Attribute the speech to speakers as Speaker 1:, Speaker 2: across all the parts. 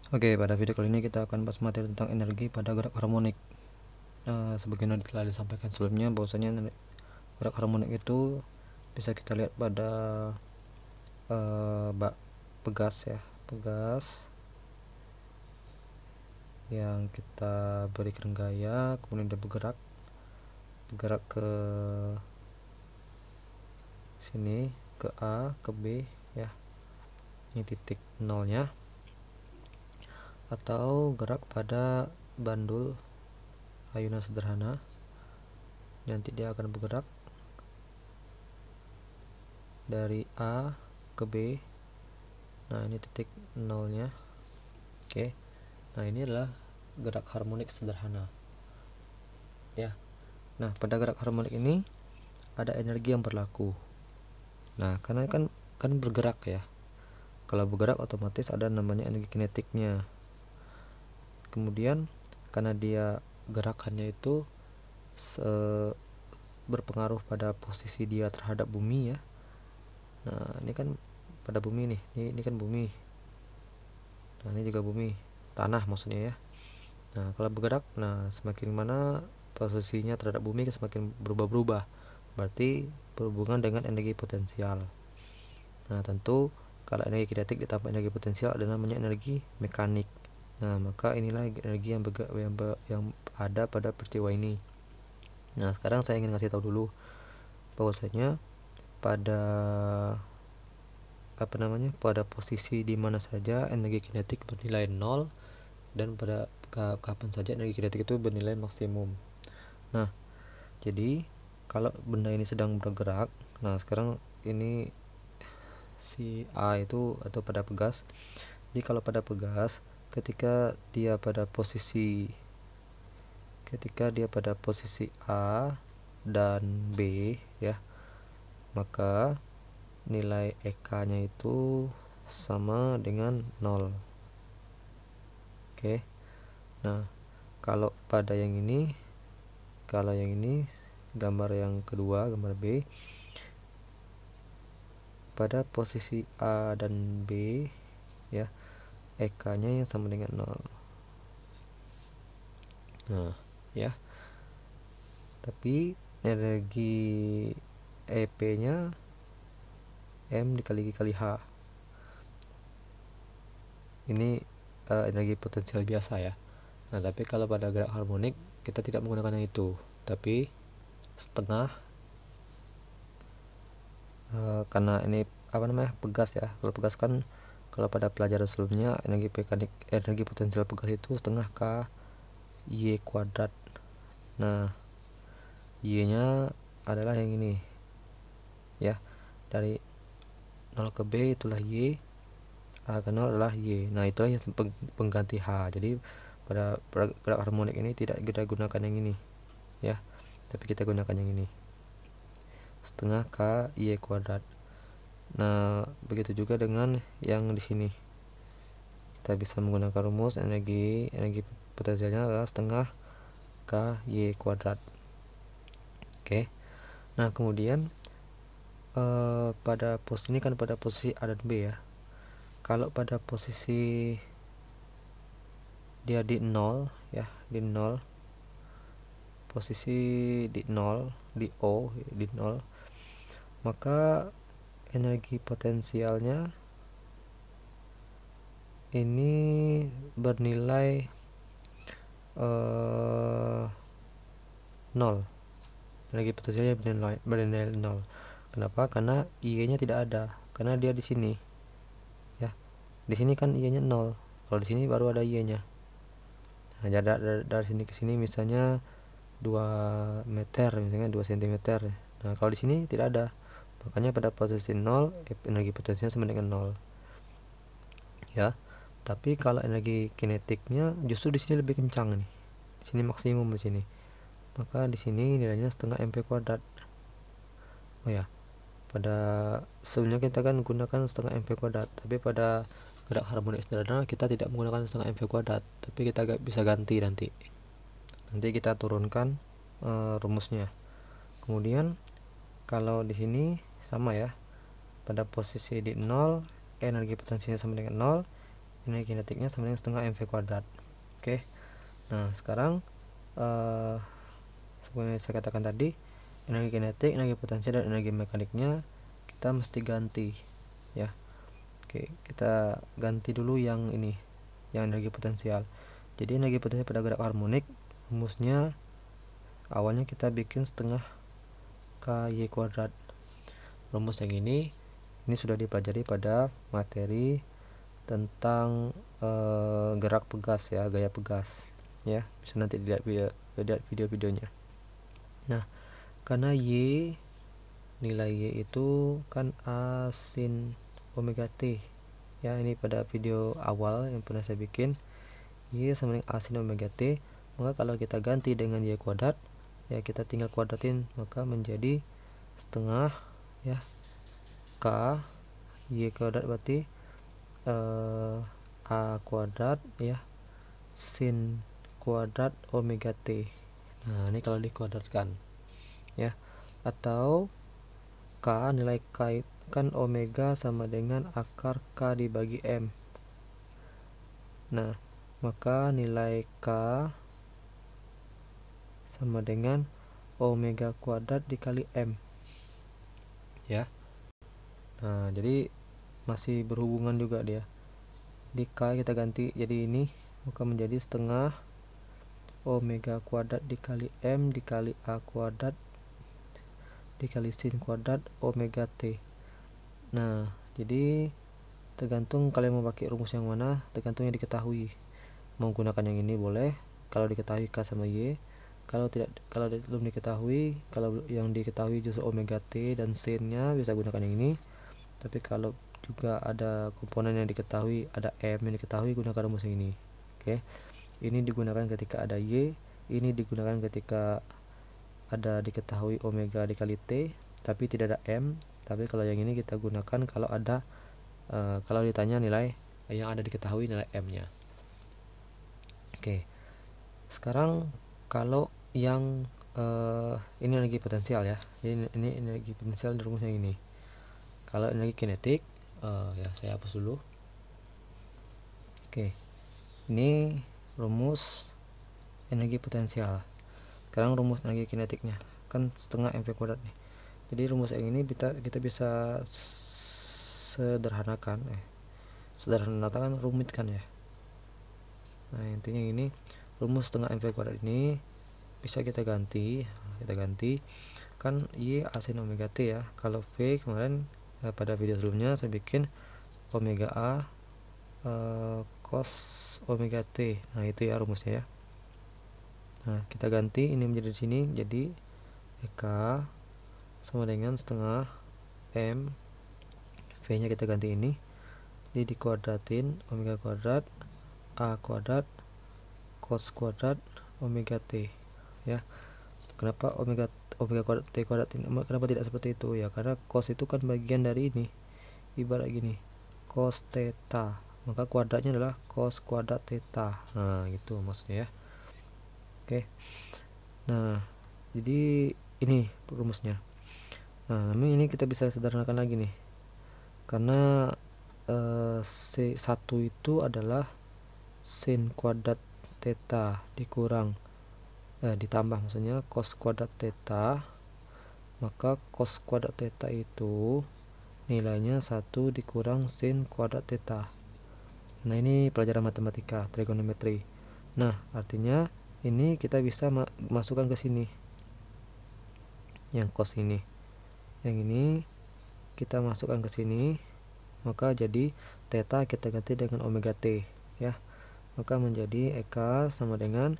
Speaker 1: Oke, pada video kali ini kita akan bahas materi tentang energi pada gerak harmonik. Sebagaimana telah disampaikan sebelumnya, bahwasanya gerak harmonik itu bisa kita lihat pada pegas ya, pegas yang kita berikan gaya, kemudian dia bergerak ke sini, ke A, ke B ya, ini titik nolnya, atau gerak pada bandul ayunan sederhana. Nanti dia akan bergerak dari A ke B. Nah, ini titik nolnya. Oke. Nah, ini adalah gerak harmonik sederhana. Ya. Nah, pada gerak harmonik ini ada energi yang berlaku. Nah, karena kan bergerak ya. Kalau bergerak otomatis ada namanya energi kinetiknya. Kemudian karena dia gerakannya itu berpengaruh pada posisi dia terhadap bumi ya. Nah, ini kan pada bumi nih. Ini kan bumi. Nah, ini juga bumi, tanah maksudnya ya. Nah, kalau bergerak, nah semakin mana posisinya terhadap bumi semakin berubah-berubah. Berarti berhubungan dengan energi potensial. Nah, tentu kalau energi kinetik ditambah energi potensial ada namanya energi mekanik. Nah, maka inilah energi yang ada pada peristiwa ini. Nah, sekarang saya ingin ngasih tahu dulu bahwasanya pada pada posisi di mana saja energi kinetik bernilai 0 dan pada kapan saja energi kinetik itu bernilai maksimum. Nah, jadi kalau benda ini sedang bergerak, nah sekarang ini si A itu atau pada pegas. Jadi kalau pada pegas ketika dia pada posisi A dan B ya, maka nilai EK-nya itu sama dengan 0. Oke. Nah, kalau yang ini gambar yang kedua, gambar B, pada posisi A dan B ya, EK-nya yang sama dengan 0. Nah, ya. Tapi energi EP-nya M dikali H. Ini energi potensial biasa ya. Nah, tapi kalau pada gerak harmonik kita tidak menggunakan yang itu, tapi setengah karena ini pegas ya. Kalau pegas kan kalau pada pelajaran sebelumnya energi potensial pegas itu setengah K Y kuadrat. Nah, Y-nya adalah yang ini ya, dari 0 ke B itulah Y, A ke 0 adalah Y. Nah, itulah yang pengganti H. Jadi pada gerak harmonik ini tidak kita gunakan yang ini ya, tapi kita gunakan yang ini, setengah K Y kuadrat. Nah, begitu juga dengan yang di sini. Kita bisa menggunakan rumus energi potensialnya adalah setengah K Y kuadrat. Oke. Nah, kemudian pada posisi ini kan pada posisi A dan B ya. Kalau pada posisi dia di 0 ya, di 0, posisi di 0, di O, di 0, maka energi potensialnya ini bernilai 0. Energi potensialnya bernilai 0. Kenapa? Karena I-nya tidak ada, karena dia di sini ya. Di sini kan I-nya 0. Kalau di sini baru ada I-nya. Nah, jarak dari sini ke sini misalnya 2 meter, misalnya 2 cm. Nah, kalau di sini tidak ada. Makanya pada posisi 0 energi potensialnya sama dengan 0. Ya. Tapi kalau energi kinetiknya justru di sini lebih kencang nih. Di sini maksimum di sini. Maka di sini nilainya setengah mv kuadrat. Oh ya, pada sebelumnya kita kan gunakan setengah mv kuadrat, tapi pada gerak harmonik sederhana kita tidak menggunakan setengah mv kuadrat, tapi kita bisa ganti nanti kita turunkan rumusnya. Kemudian kalau di sini sama ya, pada posisi di 0 energi potensinya sama dengan 0, energi kinetiknya sama dengan setengah mv kuadrat. Oke. Nah, sekarang seperti saya katakan tadi, energi kinetik, energi potensial, dan energi mekaniknya kita mesti ganti ya. Oke, kita ganti dulu yang ini, yang energi potensial. Jadi energi potensial pada gerak harmonik, rumusnya awalnya kita bikin setengah KY kuadrat. Rumus yang ini sudah dipelajari pada materi tentang gerak pegas ya, gaya pegas ya. Bisa nanti dilihat video-videonya. Nah, karena nilai Y itu kan A sin omega T ya, ini pada video awal yang pernah saya bikin, Y sama dengan A sin omega T. Maka kalau kita ganti dengan Y kuadrat ya, kita tinggal kuadratin, maka menjadi setengah ya K Y kuadrat berarti A kuadrat ya sin kuadrat omega T. Nah, ini kalau dikuadratkan ya, atau K, nilai K kan omega sama dengan akar K dibagi M. Nah, maka nilai K sama dengan omega kuadrat dikali M ya. Nah, jadi masih berhubungan juga dia. Di K kita ganti jadi ini, maka menjadi setengah omega kuadrat dikali M dikali A kuadrat dikali sin kuadrat omega T. Nah, jadi tergantung kalian mau pakai rumus yang mana, tergantung yang diketahui. Mau gunakan yang ini boleh kalau diketahui K sama Y. Kalau belum diketahui, kalau yang diketahui justru omega T dan sin-nya, bisa gunakan yang ini. Tapi kalau juga ada komponen yang diketahui, ada M yang diketahui, gunakan rumus yang ini. Oke. Ini digunakan ketika ada Y, ini digunakan ketika ada diketahui omega dikali T tapi tidak ada M. Tapi kalau yang ini kita gunakan kalau ada kalau ditanya nilai yang ada diketahui nilai M-nya. Oke. Sekarang kalau yang ini energi potensial ya. Jadi ini energi potensial di rumusnya ini. Kalau energi kinetik ya saya hapus dulu. Oke. Ini rumus energi potensial. Sekarang rumus energi kinetiknya kan setengah mv kuadrat nih. Jadi rumus yang ini kita bisa sederhanakan rumit kan ya. Nah, intinya ini rumus setengah mv kuadrat ini bisa kita ganti kan Y A sin omega T ya. Kalau V kemarin pada video sebelumnya saya bikin omega A cos omega T. Nah, itu ya rumusnya ya. Nah, kita ganti ini menjadi sini, jadi K sama dengan setengah M, V nya kita ganti ini, jadi dikuadratin omega kuadrat A kuadrat cos kuadrat omega T ya. Kenapa omega kuadrat T kuadrat ini, kenapa tidak seperti itu ya? Karena cos itu kan bagian dari ini, ibarat gini, cos theta, maka kuadratnya adalah cos kuadrat theta. Nah, gitu maksudnya ya. Oke. Nah, jadi ini rumusnya. Nah, namun ini kita bisa sederhanakan lagi nih, karena C1 itu adalah sin kuadrat theta dikurang ditambah maksudnya cos kuadrat theta, maka cos kuadrat theta itu nilainya 1 dikurang sin kuadrat theta. Nah, ini pelajaran matematika trigonometri. Nah, artinya ini kita bisa masukkan ke sini yang cos ini, yang ini kita masukkan ke sini, maka jadi theta kita ganti dengan omega T ya, maka menjadi EK sama dengan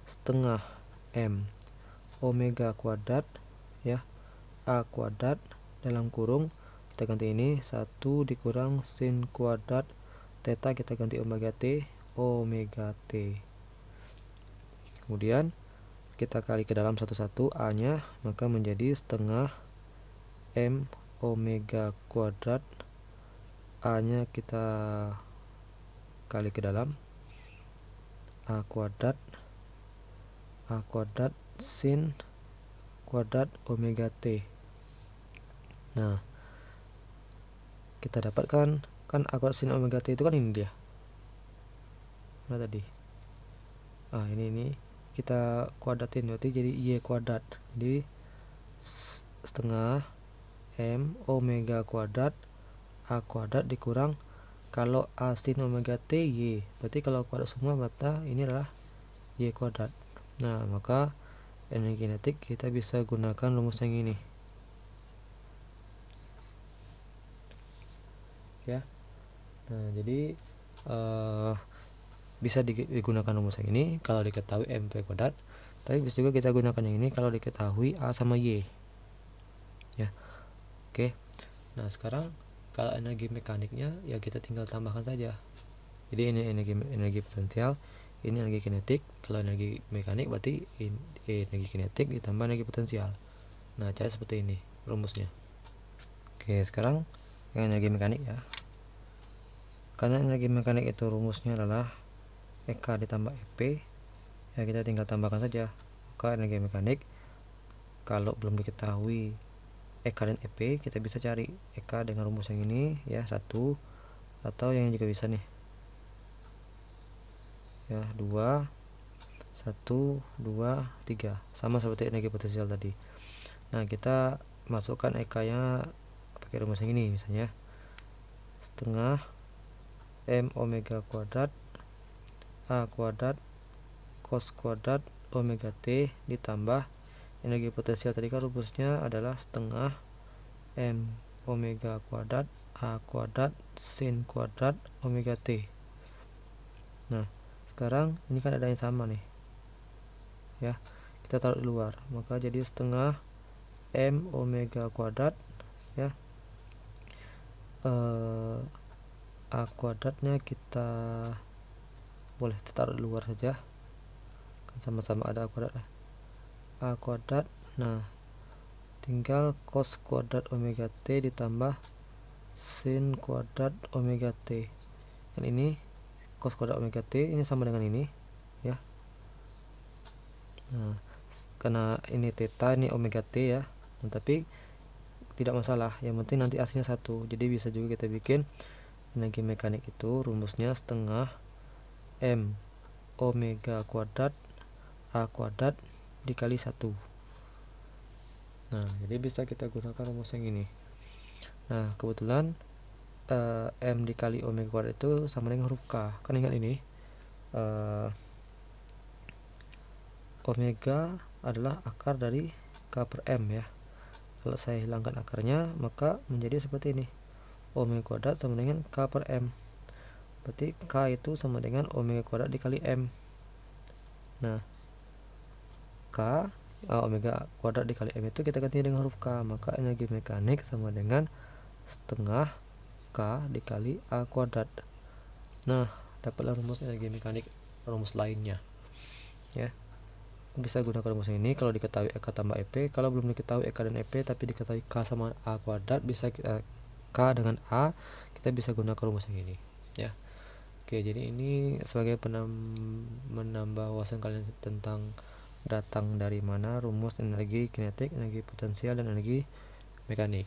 Speaker 1: setengah M omega kuadrat ya A kuadrat dalam kurung kita ganti ini 1 dikurang sin kuadrat theta, kita ganti omega T. Kemudian kita kali ke dalam satu-satu A nya, maka menjadi setengah M omega kuadrat, A nya kita kali ke dalam A kuadrat sin kuadrat omega T. Nah, kita dapatkan kan A kuadrat sin omega T itu kan ini dia. mana tadi, ini kita kuadratin berarti jadi Y kuadrat, jadi setengah M omega kuadrat A kuadrat dikurang, kalau A sin omega T Y, berarti kalau kuadrat semua maka ini adalah Y kuadrat. Nah, maka energi kinetik kita bisa gunakan rumus yang ini ya. Nah, jadi bisa digunakan rumus yang ini kalau diketahui MP kuadrat, tapi bisa juga kita gunakan yang ini kalau diketahui A sama Y ya. Oke, nah sekarang kalau energi mekaniknya ya kita tinggal tambahkan saja. Jadi ini energi potensial, ini energi kinetik. Kalau energi mekanik berarti energi kinetik ditambah energi potensial. Nah, cara seperti ini rumusnya. Oke, sekarang yang energi mekanik ya. Karena energi mekanik itu rumusnya adalah EK ditambah EP, ya kita tinggal tambahkan saja. Maka energi mekanik kalau belum diketahui EK dan EP, kita bisa cari EK dengan rumus yang ini ya, 1, atau yang juga bisa nih ya, 2, 1, 2, 3, sama seperti energi potensial tadi. Nah, kita masukkan EK nya pakai rumus yang ini, misalnya setengah M omega kuadrat A kuadrat cos kuadrat omega T ditambah energi potensial tadi kan rumusnya adalah setengah M omega kuadrat A kuadrat sin kuadrat omega T. Nah, sekarang ini kan ada yang sama nih ya, kita taruh di luar, maka jadi setengah M omega kuadrat ya, A kuadratnya kita boleh taruh di luar saja, kan sama-sama ada A kuadrat lah. A kuadrat, nah tinggal cos kuadrat omega T ditambah sin kuadrat omega T, dan ini cos kuadrat omega T ini sama dengan ini ya. Nah, karena ini theta, ini omega T ya, tapi tidak masalah, yang penting nanti aslinya 1. Jadi bisa juga kita bikin energi mekanik itu rumusnya setengah M omega kuadrat A kuadrat dikali 1. Nah, jadi bisa kita gunakan rumus yang ini. Nah, kebetulan M dikali omega kuadrat itu sama dengan huruf K, kan ingat ini omega adalah akar dari K per M ya. Kalau saya hilangkan akarnya maka menjadi seperti ini, omega kuadrat sama dengan K per M, berarti K itu sama dengan omega kuadrat dikali M. Nah, K omega kuadrat dikali M itu kita ganti dengan huruf K, maka energi mekanik sama dengan setengah K dikali A kuadrat. Nah, dapatlah rumus energi mekanik rumus lainnya ya. Bisa gunakan rumus ini kalau diketahui EK tambah EP. Kalau belum diketahui EK dan EP tapi diketahui K sama A kuadrat, bisa kita K dengan A, kita bisa gunakan rumus yang ini ya. Oke, jadi ini sebagai menambah wawasan kalian tentang datang dari mana rumus energi kinetik, energi potensial, dan energi mekanik.